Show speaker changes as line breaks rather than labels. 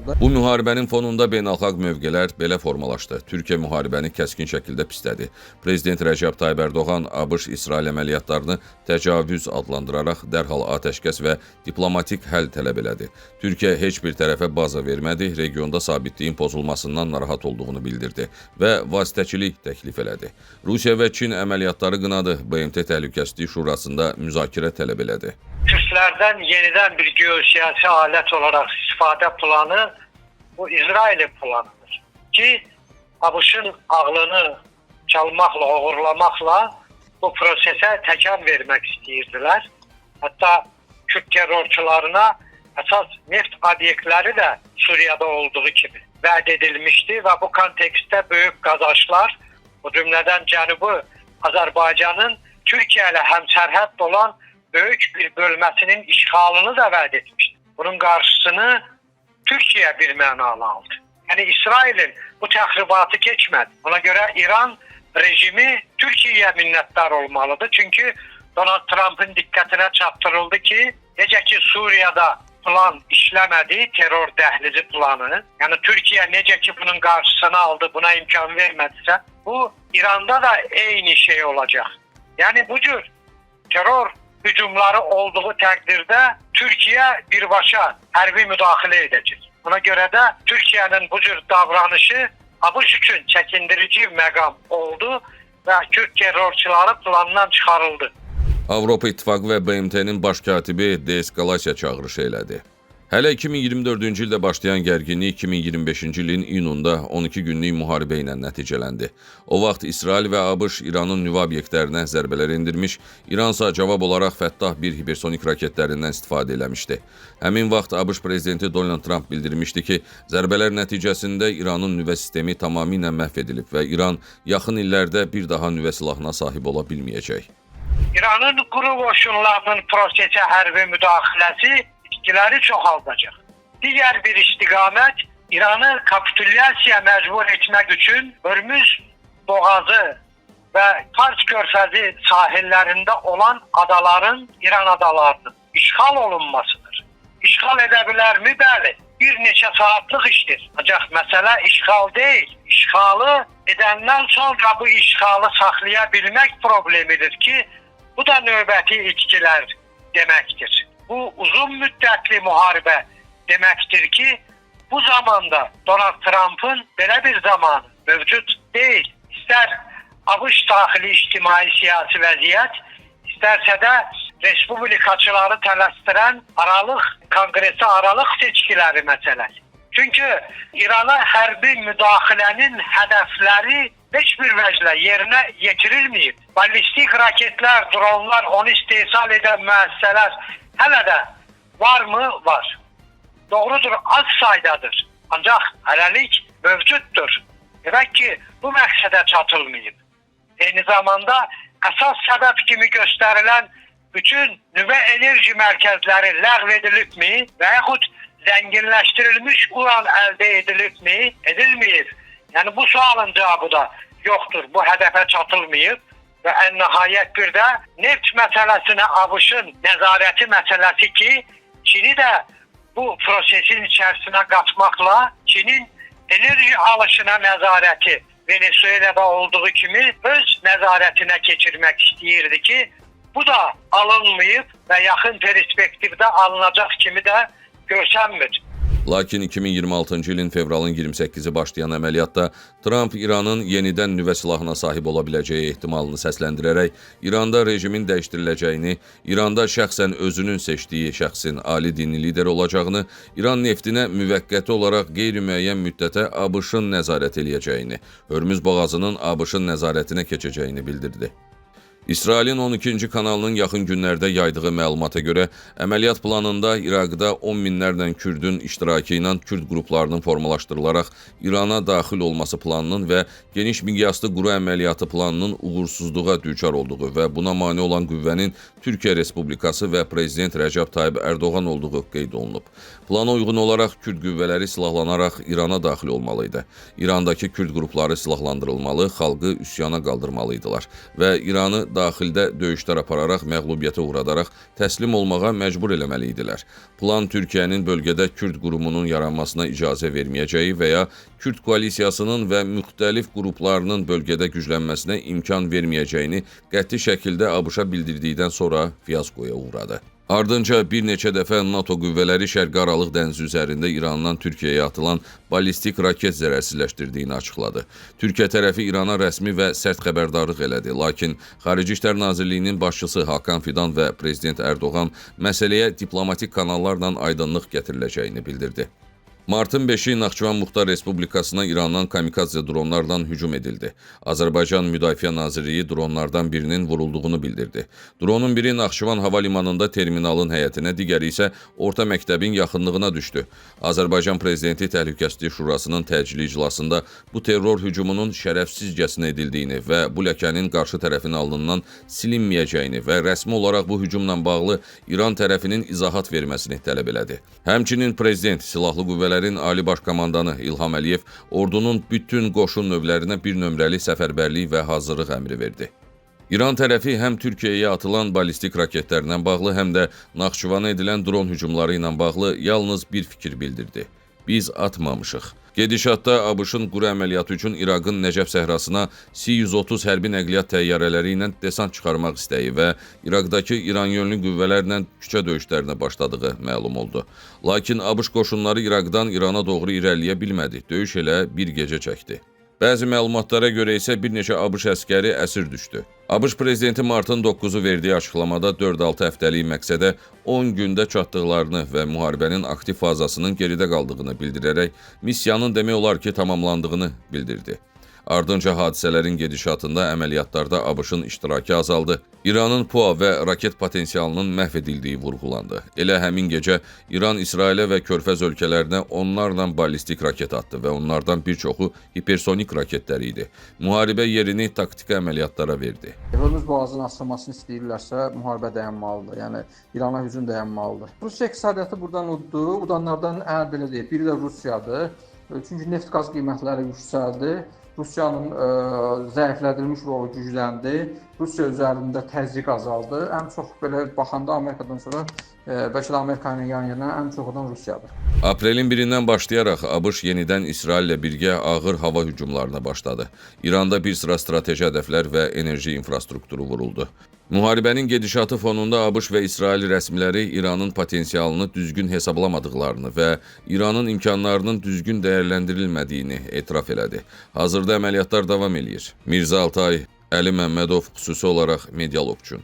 başladılar.
Bu müharibənin fonunda beynəlxalq mövqelər belə formalaşdı. Türkiyə müharibəni kəskin şəkildə pislədi. Prezident Rəcəb Tayyib Ərdoğan ABŞ-İsrail əməliyyatlarını təcavüz adlandıraraq dərhal atəşkəs və diplomatik həll tələb elədi. Türkiyə heç bir tərəfə baza vermədi, regionda sabitliyin pozulmasından narahat olduğunu bildirdi və vasitəçilik təklif elədi. Rusiya və Çin əməliyyatları qınadı, BMT Təhlükəsizlik Şurasında müzakirə tələb elədi.
Türklerden yeniden bir geosiyasi alet olarak istifade planı bu İsrail'in planıdır. Ki ABŞ-ın ağlını çalmakla, uğurlamakla bu prosese tekan vermek istəyirdiler. Hatta Kürt terörçülarına esas neft obyektleri de Suriye'de olduğu gibi vəd edilmişti ve bu kontekste büyük kazançlar, bu cümleden Cənubi Azərbaycanın Türkiye ile hemsərhəd olan büyük bir bölməsinin işğalını da vəd etmişdi. Bunun karşısını Türkiye bir mənalı aldı. Yani İsrail'in bu təxribatı geçmedi. Ona göre İran rejimi Türkiye'ye minnettar olmalıdır. Çünkü Donald Trump'ın dikkatine çatdırıldı ki, necə ki Suriye'de plan işlemedi, terör dəhlizi planı. Yani Türkiye necə ki bunun karşısını aldı, buna imkan vermediyse, bu İran'da da eyni şey olacak. Yani bu cür terör hücumları olduğu təqdirdə Türkiye birbaşa hərbi müdaxilə edəcək. Ona göre de Türkiye'nin bu cür davranışı ABŞ üçün çəkindirici məqam oldu ve Kürt terörçüləri plandan çıxarıldı.
Avropa İttifaqı və BMT-nin baş katibi deeskalasiya çağırışı elədi. Hələ 2024-cü ildə başlayan gərginlik 2025-ci ilin iyununda 12 günlük müharibə ilə nəticələndi. O vaxt İsrail və ABŞ İranın nüvə obyektlərinə zərbələr endirmiş, İransa cavab olaraq Fəttah 1 hipersonik raketlərindən istifadə eləmişdi. Həmin vaxt ABŞ prezidenti Donald Trump bildirmişdi ki, zərbələr nəticəsində İranın nüvə sistemi tamamilə məhv edilib və İran yaxın illərdə bir daha nüvə silahına sahib ola bilməyəcək.
İranın quru qoşunlarının prosesə hərbi müdaxiləsi etkiləri çoxaldacaq. Digər bir istiqamət İranı kapitulyasiya məcbur etmək üçün Hörmüz boğazı və Fars körfəzi sahillərində olan adaların, İran adalarının işğal olunmasıdır. İşğal edə bilərmi? Bəli. Bir neçə saatlıq işdir. Ancaq məsələ işğal deyil. İşğalı edəndən sonra bu işğalı saxlaya bilmək problemidir ki, bu da növbəti itkilər deməkdir. Bu uzun müddətli müharibə deməkdir ki, bu zamanda Donald Trump'ın belə bir zamanı mövcud deyil. İstər ABŞ daxili ictimai siyasi vəziyyət, istərsə də respublikaçıları tələsdirən konqresi aralıq seçkiləri məsələsi. Çünki İrana hərbi müdaxilənin hədəfləri heç bir vəclə yerinə yetirilməyib. Ballistik raketlər, dronlar, onu istehsal edən müəssisələr hələ də varmı? Var. Doğrudur, az saydadır. Ancaq hələlik mövcuddur. Demək ki, bu məqsədə çatılmayıb. Eyni zamanda əsas səbəb kimi göstərilən bütün nüvə enerji mərkəzləri ləğv edilibmi və yaxud zənginləşdirilmiş uran əldə edilibmi? Edilməyib. Yəni bu sualın cavabı da yoxdur. Bu hədəfə çatılmayıb və ən nəhayət bir də neft məsələsinə ABŞ-ın nəzarəti məsələsi ki, Çini də bu prosesin içərisinə qatmaqla Çinin enerji alışına nəzarəti Venezuela'da olduğu kimi öz nəzarətinə keçirmək istəyirdi ki, bu da alınmayıb və yaxın perspektivdə alınacaq kimi də görsənmir.
Lakin 2026-cı ilin fevralın 28-i başlayan əməliyyatda Trump İranın yenidən nüvə silahına sahib ola biləcəyi ehtimalını səsləndirərək İranda rejimin dəyişdiriləcəyini, İranda şəxsən özünün seçdiyi şəxsin ali dini lider olacağını, İran neftinə müvəqqəti olaraq qeyri-müəyyən müddətə ABŞ-ın nəzarət eləyəcəyini, Hörmüz boğazının ABŞ-ın nəzarətinə keçəcəyini bildirdi. İsrailin 12-ci kanalının yaxın günlərdə yaydığı məlumata görə, əməliyyat planında İraqda 10 minlərlə Kürdün iştirakı ilə Kürd qruplarının formalaşdırılaraq İrana daxil olması planının və geniş miqyaslı quru əməliyyatı planının uğursuzluğa düçar olduğu və buna mane olan qüvvənin Türkiyə Respublikası və Prezident Rəcəb Tayyib Ərdoğan olduğu qeyd olunub. Plana uyğun olaraq Kürd qüvvələri silahlanaraq İrana daxil olmalıydı. İrandakı Kürd qrupları silahlandırılmalı, xalqı üsyana qaldırmalıydılar və İranı daxildə döyüşlər apararaq məğlubiyyətə uğradaraq təslim olmağa məcbur eləməli idilər. Plan Türkiyənin bölgədə Kürd qurumunun yaranmasına icazə verməyəcəyi və ya Kürd koalisiyasının və müxtəlif qruplarının bölgədə güclənməsinə imkan verməyəcəyini qəti şəkildə ABŞ-a bildirdikdən sonra fiyaskoya uğradı. Ardınca bir neçə dəfə NATO qüvvələri Şərqi Aralıq dənizi üzərində İrandan Türkiyəyə atılan ballistik raket zərərsizləşdirdiyini açıqladı. Türkiyə tərəfi İrana rəsmi və sərt xəbərdarlıq elədi, lakin Xarici İşlər Nazirliyinin başçısı Hakan Fidan və Prezident Ərdoğan məsələyə diplomatik kanallarla aydınlıq gətiriləcəyini bildirdi. Martın 5-i Naxçıvan Muxtar Respublikasına İrandan kamikadze dronlarla hücum edildi. Azərbaycan Müdafiə Nazirliyi dronlardan birinin vurulduğunu bildirdi. Dronun biri Naxçıvan hava limanında terminalın həyətinə, digəri isə orta məktəbin yaxınlığına düşdü. Azərbaycan Prezidenti Təhlükəsizlik Şurasının təcili iclasında bu terror hücumunun şərəfsizcəsinə edildiyini və bu ləkənin qarşı tərəfin alnından silinməyəcəyini və rəsmi olaraq bu hücumla bağlı İran tərəfinin izahat verməsini tələb elədi. Həmçinin Prezident Silahlı Qüvvələr Ali Baş Komandanı İlham Əliyev ordunun bütün qoşun növlərinə bir nömrəli səfərbərlik və hazırlıq əmri verdi. İran tərəfi həm Türkiyəyə atılan ballistik raketlərlə bağlı, həm də Naxçıvana edilən dron hücumları ilə bağlı yalnız bir fikir bildirdi. Biz atmamışıq. Gedişatda ABŞ-ın quru əməliyyatı üçün İraqın Nəcəf səhrasına C-130 hərbi nəqliyyat təyyarələri ilə desant çıxarmaq istəyi və İraqdakı İran yönlü qüvvələrlə küçə döyüşlərinə başladığı məlum oldu. Lakin ABŞ qoşunları İraqdan İrana doğru irəliləyə bilmədi. Döyüş elə bir gecə çəkdi. Bəzi məlumatlara görə isə bir neçə ABŞ əskəri əsir düşdü. ABŞ prezidenti martın 9-u verdiyi açıqlamada 4-6 həftəlik məqsədə 10 gündə çatdıqlarını və müharibənin aktiv fazasının geridə qaldığını bildirərək missiyanın demək olar ki, tamamlandığını bildirdi. Ardınca hadisələrin gedişatında əməliyyatlarda ABŞ-ın iştirakı azaldı. İranın PUA və raket potensialının məhv edildiyi vurğulandı. Elə həmin gecə İran İsrailə və Körfəz ölkələrinə onlarla ballistik raket atdı və onlardan bir çoxu hipersonik raketlər idi. Müharibə yerini taktiki əməliyyatlara verdi.
Hörmüz boğazının açılmasını istəyirlərsə, müharibə dayanmalıdır. Yəni İrana hücum dayanmalıdır. Rusiya iqtisadiyyatı buradan uddu. Udanlardan belə deyək, biri də Rusiyadır. Çünki neft qaz qiymətləri yüksəldi. Rusiyanın zəiflədilmiş rolu gücləndi. Rusiya üzərində təzyiq azaldı. Ən çox belə baxanda Amerikadan sonra bəlkə də Amerikanın yan-yana ən çoxundan Rusiyadır.
Aprelin 1-dən başlayaraq ABŞ yenidən İsraillə birgə ağır hava hücumlarına başladı. İranda bir sıra strateji hədəflər və enerji infrastrukturu vuruldu. Müharibənin gedişatı fonunda ABŞ və İsrail rəsmiləri İranın potensialını düzgün hesablamadıqlarını və İranın imkanlarının düzgün dəyərləndirilmədiyini etiraf elədi. Hazırda əməliyyatlar davam eləyir. Mirzə Altay, Əli Məmmədov xüsusi olaraq Medialog üçün.